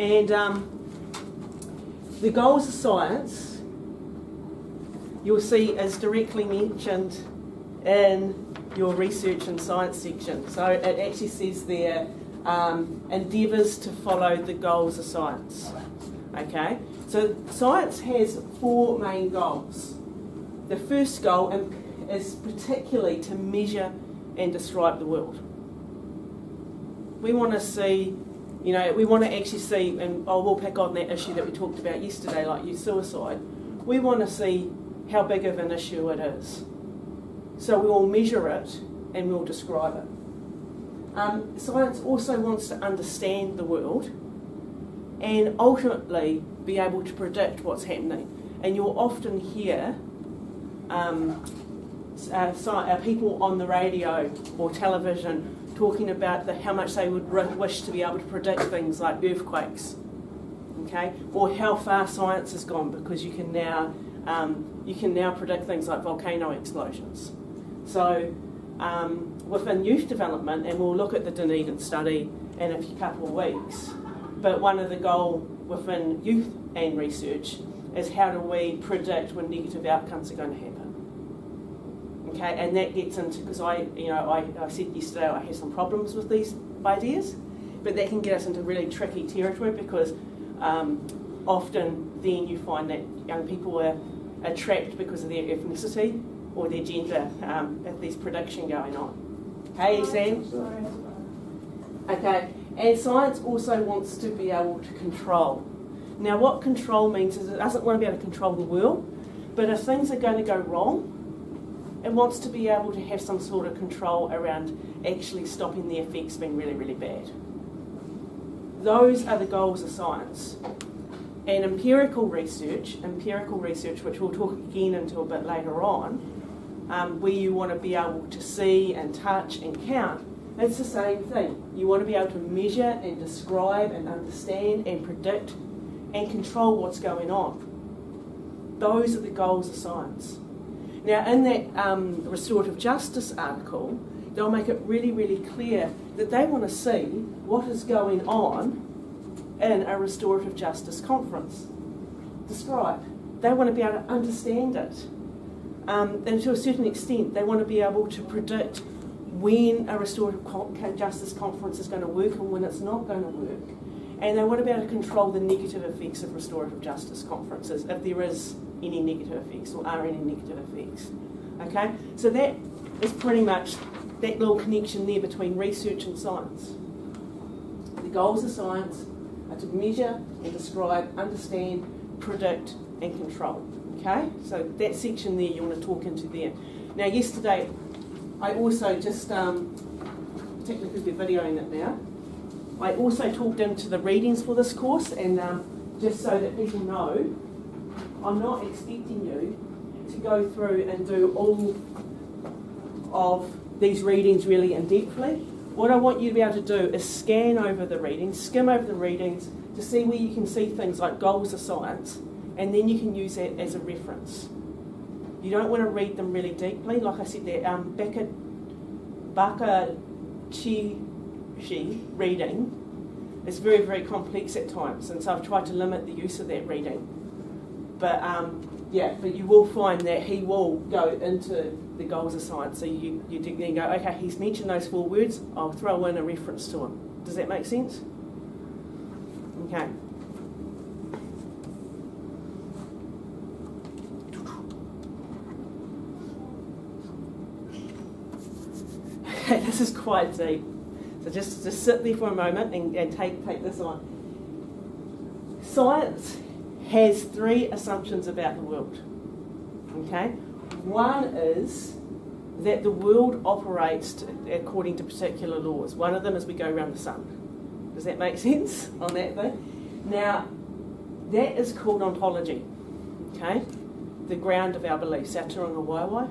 And the goals of science, you'll see, is directly mentioned in your research and science section. So it actually says there, endeavours to follow the goals of science. Okay, so science has 4 main goals. The first goal is particularly to measure and describe the world. We want to see, we want to actually see, and we'll pick on that issue that we talked about yesterday, like youth suicide. We want to see how big of an issue it is. So we will measure it and we'll describe it. Science also wants to understand the world and ultimately be able to predict what's happening. And you'll often hear people on the radio or television talking about how much they would wish to be able to predict things like earthquakes, okay, or how far science has gone, because you can now predict things like volcano explosions. So within youth development, and we'll look at the Dunedin study in a couple of weeks, but one of the goals within youth and research is how do we predict when negative outcomes are going to happen. Okay, and that gets into, because I said yesterday I have some problems with these ideas, but that can get us into really tricky territory, because often then you find that young people are trapped because of their ethnicity or their gender if there's prediction going on. Hey, Sam? Okay, and science also wants to be able to control. Now, what control means is it doesn't want to be able to control the world, but if things are going to go wrong, it wants to be able to have some sort of control around actually stopping the effects being really, really bad. Those are the goals of science. And empirical research, which we'll talk again into a bit later on, where you want to be able to see and touch and count, it's the same thing. You want to be able to measure and describe and understand and predict and control what's going on. Those are the goals of science. Now, in that restorative justice article, they'll make it really, really clear that they want to see what is going on in a restorative justice conference described. They want to be able to understand it. And to a certain extent, they want to be able to predict when a restorative justice conference is going to work and when it's not going to work. And they want to be able to control the negative effects of restorative justice conferences, if there is any negative effects or are any negative effects. Okay? So that is pretty much that little connection there between research and science. The goals of science are to measure and describe, understand, predict and control. Okay? So that section there you want to talk into there. Now yesterday I also just, technically we're videoing it now, I also talked into the readings for this course, and just so that people know, I'm not expecting you to go through and do all of these readings really in-depthly. What I want you to be able to do is scan over the readings, skim over the readings to see where you can see things like goals of science, and then you can use that as a reference. You don't want to read them really deeply. Like I said there, Baka Chi reading is very, very complex at times, and so I've tried to limit the use of that reading. But but you will find that he will go into the goals of science. So you then go, okay, he's mentioned those 4 words, I'll throw in a reference to him. Does that make sense? Okay. Okay, this is quite deep. So just sit there for a moment and take this on. Science has 3 assumptions about the world. Okay? One is that the world operates according to particular laws. One of them is we go around the sun. Does that make sense on that thing? Now, that is called ontology. Okay? The ground of our beliefs, Aotearoa Waiwai.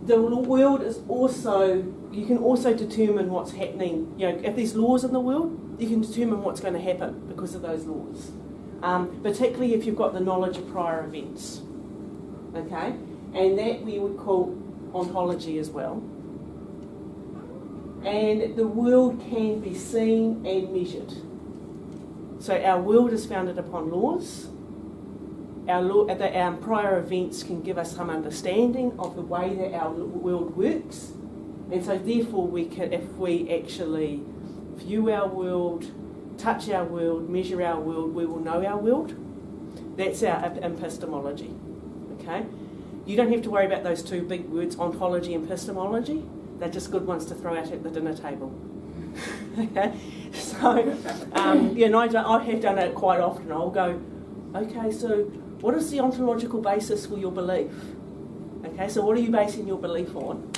The world is also, you can also determine what's happening. You know, if there's laws in the world, you can determine what's going to happen because of those laws. Particularly if you've got the knowledge of prior events. Okay? And that we would call ontology as well. And the world can be seen and measured. So our world is founded upon laws. Our prior events can give us some understanding of the way that our world works. And so therefore we can, if we actually view our world, touch our world, measure our world, we will know our world. That's our epistemology. Okay? You don't have to worry about those two big words, ontology and epistemology. They're just good ones to throw out at the dinner table. Okay? So, I have done it quite often. I'll go, okay, so what is the ontological basis for your belief? Okay, so what are you basing your belief on?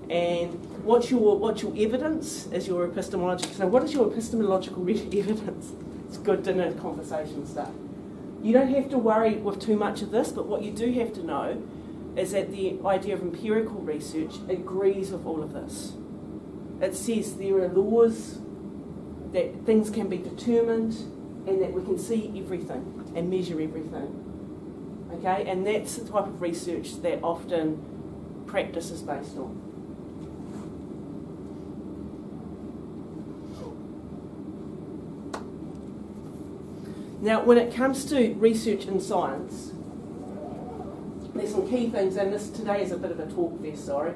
And what's your evidence as your epistemological? So what is your epistemological evidence? It's good dinner conversation stuff. You don't have to worry with too much of this, but what you do have to know is that the idea of empirical research agrees with all of this. It says there are laws, that things can be determined, and that we can see everything and measure everything. Okay, and that's the type of research that often practice is based on. Now, when it comes to research in science, there's some key things, and this today is a bit of a talk fest, sorry.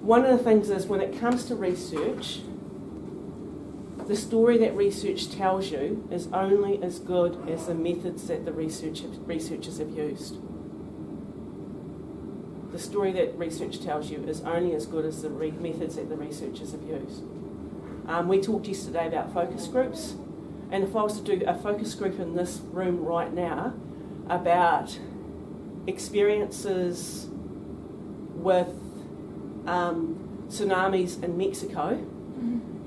One of the things is when it comes to research, the story that research tells you is only as good as the methods that the researchers have used. The story that research tells you is only as good as the methods that the researchers have used. We talked yesterday about focus groups, and if I was to do a focus group in this room right now about experiences with tsunamis in Mexico,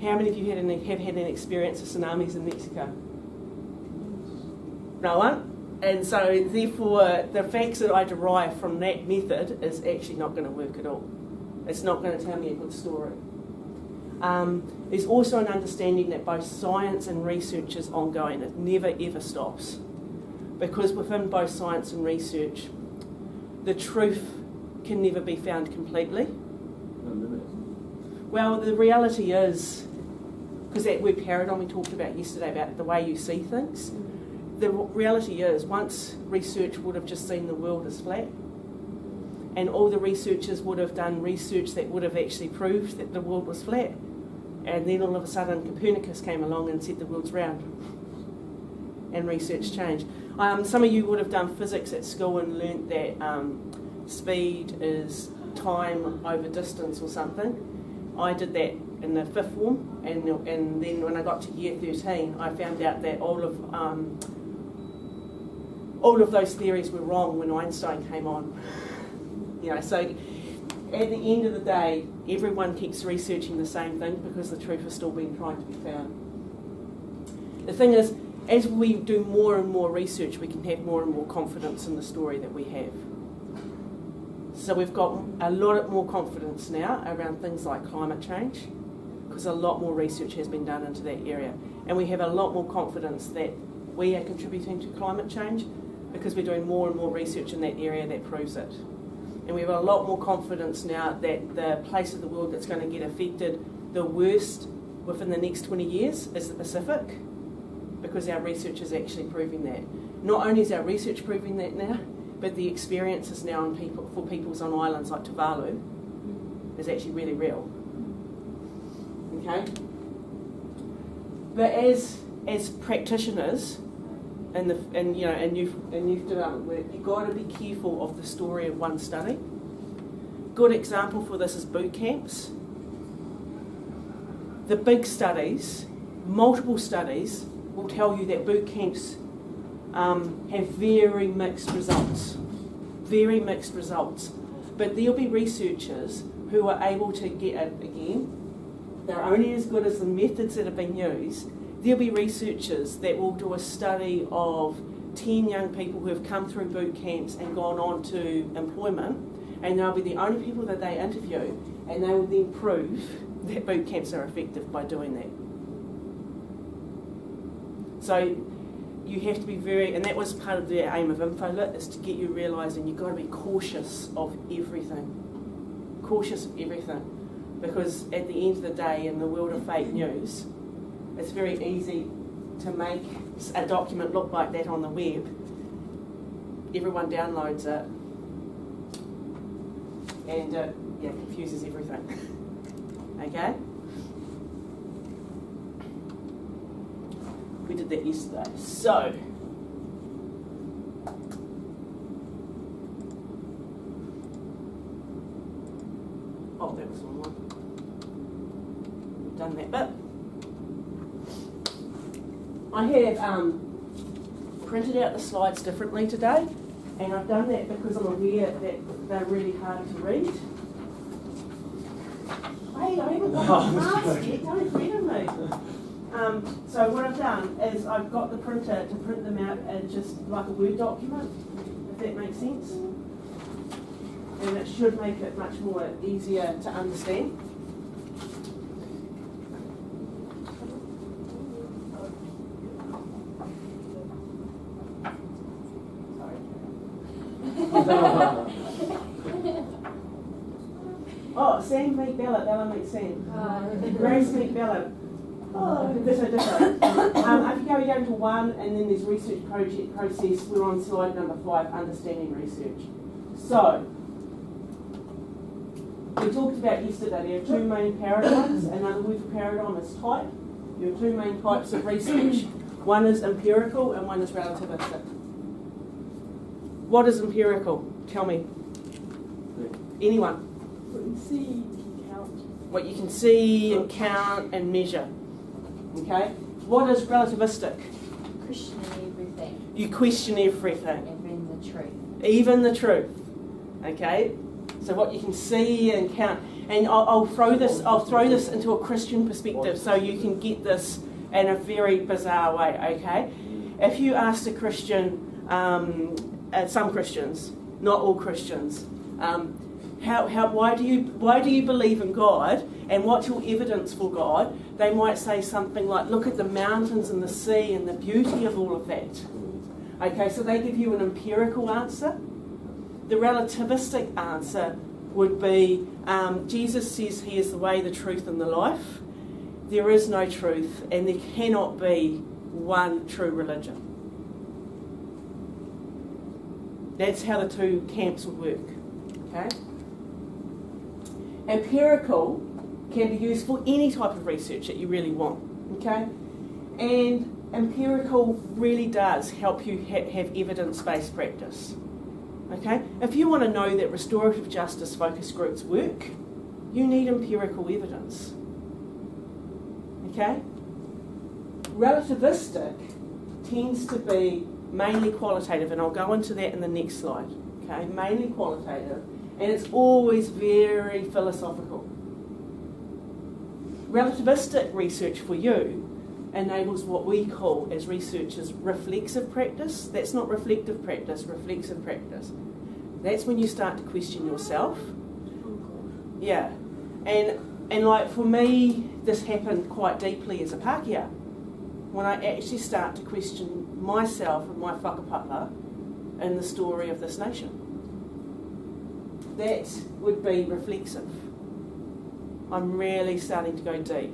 how many of you have had an experience of tsunamis in Mexico? No one? And so therefore the facts that I derive from that method is actually not going to work at all. It's not going to tell me a good story. There's also an understanding that both science and research is ongoing. It never ever stops. Because within both science and research, the truth can never be found completely. Well, the reality is, because that word paradigm we talked about yesterday, about the way you see things, the reality is once research would have just seen the world as flat, and all the researchers would have done research that would have actually proved that the world was flat, and then all of a sudden Copernicus came along and said the world's round, and research changed. Some of you would have done physics at school and learnt that speed is time over distance or something. I did that in the fifth form, and then when I got to year 13, I found out that all of those theories were wrong when Einstein came on. So at the end of the day, everyone keeps researching the same thing because the truth is still being trying to be found. The thing is, as we do more and more research, we can have more and more confidence in the story that we have. So we've got a lot more confidence now around things like climate change, because a lot more research has been done into that area. And we have a lot more confidence that we are contributing to climate change because we're doing more and more research in that area that proves it. And we have a lot more confidence now that the place of the world that's going to get affected the worst within the next 20 years is the Pacific, because our research is actually proving that. Not only is our research proving that now, but the experiences now for peoples on islands like Tuvalu is actually really real. Okay? But as practitioners in youth development work, you've got to be careful of the story of one study. Good example for this is boot camps. The big studies, multiple studies, will tell you that boot camps have very mixed results. Very mixed results. But there'll be researchers who are able to get it again. They're only as good as the methods that have been used. There'll be researchers that will do a study of 10 young people who have come through boot camps and gone on to employment, and they'll be the only people that they interview, and they will then prove that boot camps are effective by doing that. So you have to be and that was part of the aim of InfoLit, is to get you realising you've got to be cautious of everything. Cautious of everything. Because at the end of the day, in the world of fake news, it's very easy to make a document look like that on the web, everyone downloads it, and it confuses everything. Okay? We did that yesterday. So, that was on one. We've done that bit. I have printed out the slides differently today, and I've done that because I'm aware that they're really hard to read. Hey, I haven't got my mask yet, don't threaten me. So what I've done is I've got the printer to print them out as just like a Word document, if that makes sense. And it should make it much more easier to understand. Oh, Sam meet Bella, Bella meet Sam. Grace meet Bella. Oh, they're so different. If you go down to 1 and then there's research project process, we're on slide number 5, understanding research. So, we talked about yesterday, there are 2 main paradigms. Another word for paradigm is type. There are 2 main types of research. One is empirical and one is relativistic. What is empirical? Tell me. Anyone? What you see, you can count. What you can see and count and measure. Okay? What is relativistic? Question everything. You question everything. Even the truth. Even the truth. Okay? So what you can see and count. And I'll throw this into a Christian perspective so you can get this in a very bizarre way, okay? If you asked a Christian, some Christians, not all Christians, why do you believe in God and what's your evidence for God? They might say something like, look at the mountains and the sea and the beauty of all of that. Okay, so they give you an empirical answer. The relativistic answer would be, Jesus says he is the way, the truth and the life. There is no truth and there cannot be one true religion. That's how the 2 camps would work. Okay? Empirical can be used for any type of research that you really want. Okay? And empirical really does help you have evidence-based practice. Okay? If you want to know that restorative justice focus groups work, you need empirical evidence. Okay? Relativistic tends to be mainly qualitative, and I'll go into that in the next slide. Okay? Mainly qualitative, and it's always very philosophical. Relativistic research for you enables what we call as researchers reflexive practice. That's not reflective practice, reflexive practice. That's when you start to question yourself. Yeah. And like for me, this happened quite deeply as a Pākehā. When I actually start to question myself and my whakapapa in the story of this nation. That would be reflexive. I'm really starting to go deep.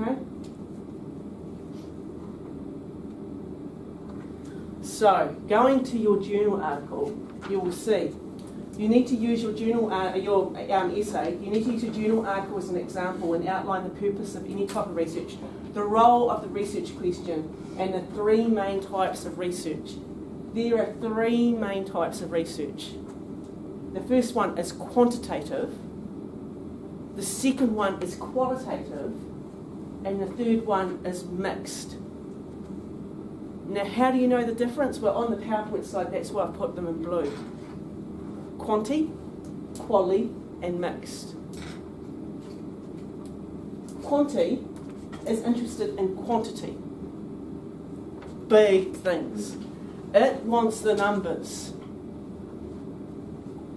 Okay? So, going to your journal article, you will see you need to use your journal, essay. You need to use your journal article as an example and outline the purpose of any type of research, the role of the research question, and the 3 main types of research. There are 3 main types of research. The first one is quantitative. The second one is qualitative. And the third one is mixed. Now, how do you know the difference? Well, on the PowerPoint slide, that's why I've put them in blue. Quanti, quali, and mixed. Quanti is interested in quantity. Big things. It wants the numbers.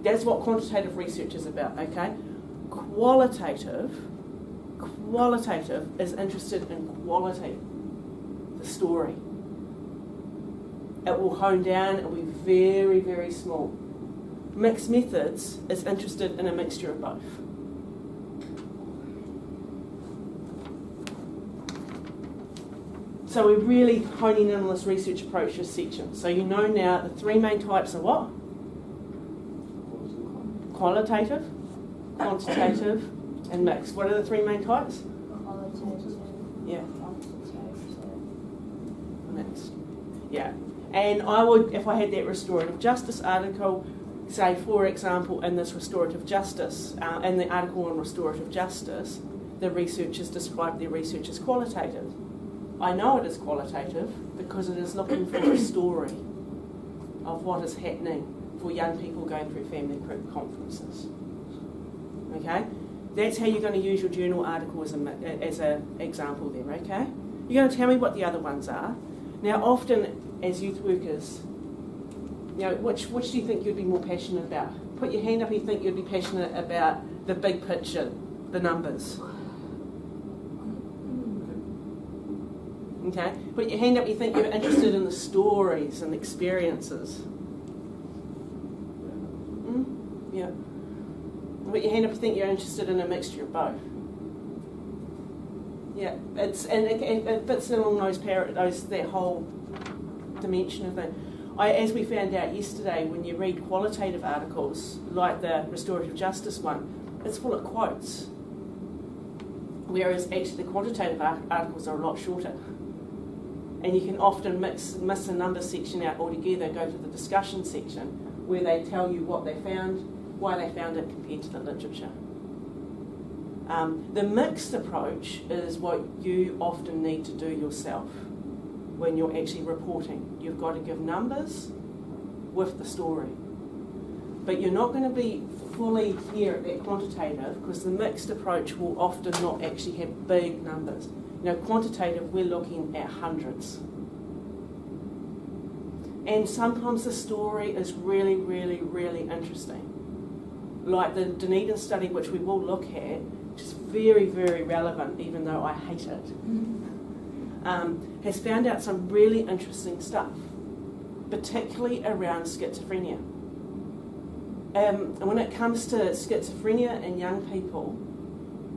That's what quantitative research is about, okay? Qualitative is interested in quality, the story. It will hone down, it will be very, very small. Mixed methods is interested in a mixture of both. So we're really honing in on this research approach this section. So you know now the three main types are what? Qualitative, quantitative, and mixed. What are the three main types? Qualitative, Yeah, quantitative. mixed. Yeah. And I would, if I had that restorative justice article, say for example in this restorative justice, in the article on restorative justice, the researchers describe their research as qualitative. I know it is qualitative because it is looking for a story of what is happening for young people going through family conferences. Okay? That's how you're going to use your journal article as an example there, okay? You're going to tell me what the other ones are. Now, often as youth workers, you know, which do you think you'd be more passionate about? Put your hand up if you think you'd be passionate about the big picture, the numbers. Okay? Put your hand up if you think you're interested in the stories and experiences. Yeah. Put your hand up if you think you're interested in a mixture of both. Yeah, it fits along that whole dimension of it. As we found out yesterday, when you read qualitative articles, like the restorative justice one, it's full of quotes. Whereas actually the quantitative articles are a lot shorter. And you can often miss the numbers section out altogether, go to the discussion section, where they tell you what they found, why they found it compared to the literature. The mixed approach is what you often need to do yourself when you're actually reporting. You've got to give numbers with the story. But you're not going to be fully here at that quantitative because the mixed approach will often not actually have big numbers. You know, quantitative, we're looking at hundreds. And sometimes the story is really, really, really interesting. Like the Dunedin study, which we will look at, which is very, very relevant, even though I hate it, has found out some really interesting stuff, particularly around schizophrenia. And when it comes to schizophrenia in young people,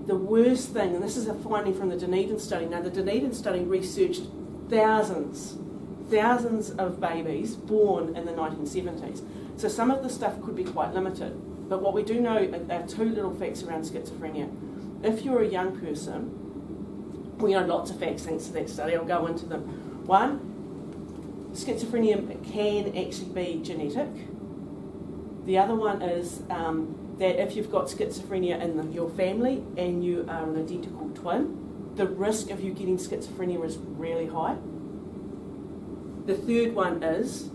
the worst thing, and this is a finding from the Dunedin study. Now, the Dunedin study researched thousands of babies born in the 1970s. So some of the stuff could be quite limited. But what we do know are two little facts around schizophrenia. If you're a young person, we know lots of facts thanks to that study. I'll go into them. One, schizophrenia can actually be genetic. The other one is that if you've got schizophrenia in your family and you are an identical twin, the risk of you getting schizophrenia is really high. The third one is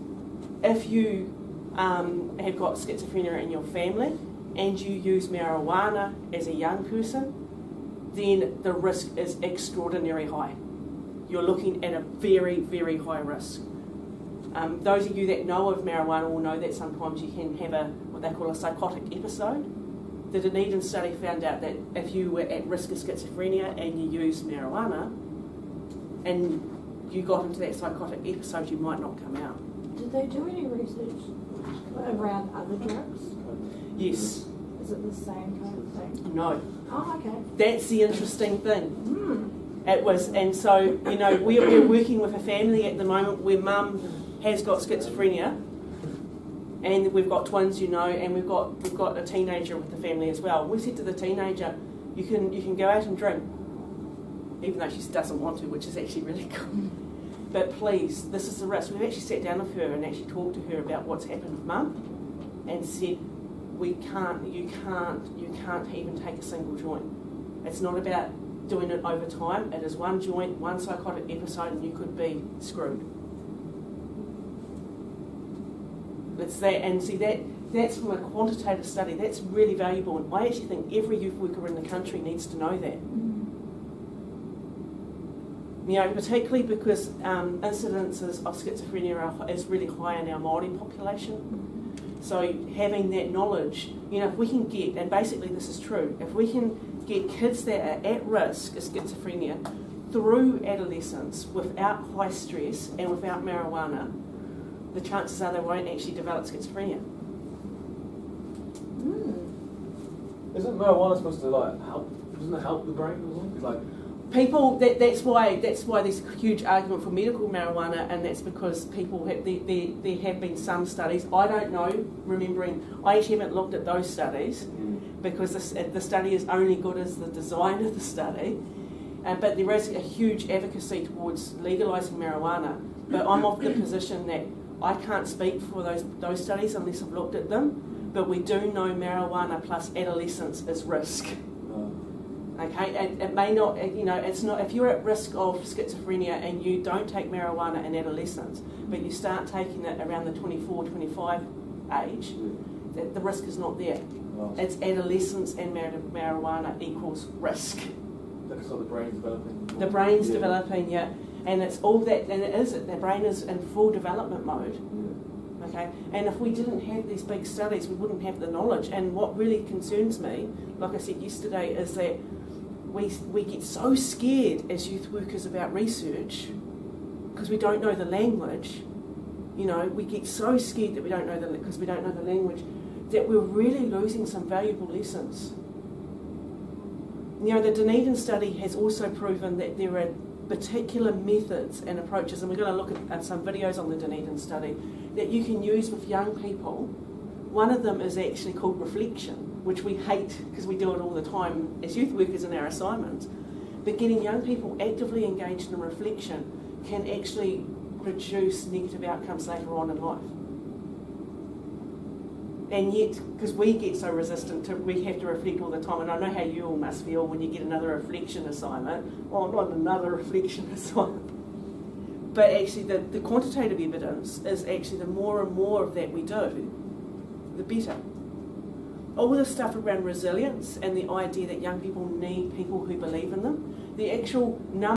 if you have got schizophrenia in your family and you use marijuana as a young person, then the risk is extraordinarily high. You're looking at a very, very high risk. Those of you that know of marijuana will know that sometimes you can have what they call a psychotic episode. The Dunedin study found out that if you were at risk of schizophrenia and you used marijuana and you got into that psychotic episode, you might not come out. Did they do any research around other drugs? Yes. Is it the same kind of thing? No. Oh, okay. That's the interesting thing. It was, and so, you know, we're working with a family at the moment where mum has got schizophrenia, and we've got twins, you know, and we've got a teenager with the family as well. We said to the teenager, you can go out and drink, even though she doesn't want to, which is actually really cool. But please, this is the risk. We've actually sat down with her and actually talked to her about what's happened with mum, and said, you can't even take a single joint. It's not about doing it over time. It is one joint, one psychotic episode, and you could be screwed. It's that, and see that's from a quantitative study. That's really valuable, and I actually think every youth worker in the country needs to know that. You know, particularly because incidences of schizophrenia is really high in our Māori population. So having that knowledge, you know, if we can get, and basically this is true, if we can get kids that are at risk of schizophrenia through adolescence without high stress and without marijuana, the chances are they won't actually develop schizophrenia. Isn't marijuana supposed to like help? Doesn't it help the brain or something? Like People, that's why there's a huge argument for medical marijuana, and that's because people have, there have been some studies. I don't know, remembering, I actually haven't looked at those studies because the study is only good as the design of the study. But there is a huge advocacy towards legalising marijuana. But I'm of the position that I can't speak for those studies unless I've looked at them. But we do know marijuana plus adolescence is risk. Okay, and it may not, it's not, if you're at risk of schizophrenia and you don't take marijuana in adolescence, but you start taking it around the 24, 25 age, the risk is not there. It's adolescence and marijuana equals risk. So the brain's developing? The brain's developing, yeah. And it's all that, and the brain is in full development mode. Okay, and if we didn't have these big studies, we wouldn't have the knowledge. And what really concerns me, like I said yesterday, is that we get so scared as youth workers about research because we don't know the language. We get so scared that we don't know because we don't know the language, that we're really losing some valuable lessons. The Dunedin study has also proven that there are particular methods and approaches, and we're going to look at some videos on the Dunedin study, that you can use with young people. One of them is actually called reflection, which we hate because we do it all the time as youth workers in our assignments. But getting young people actively engaged in reflection can actually reduce negative outcomes later on in life. And yet, because we get so resistant to, we have to reflect all the time, and I know how you all must feel when you get another reflection assignment. Well, not another reflection assignment. But actually the quantitative evidence is actually the more and more of that we do, the better. All the stuff around resilience and the idea that young people need people who believe in them, the actual number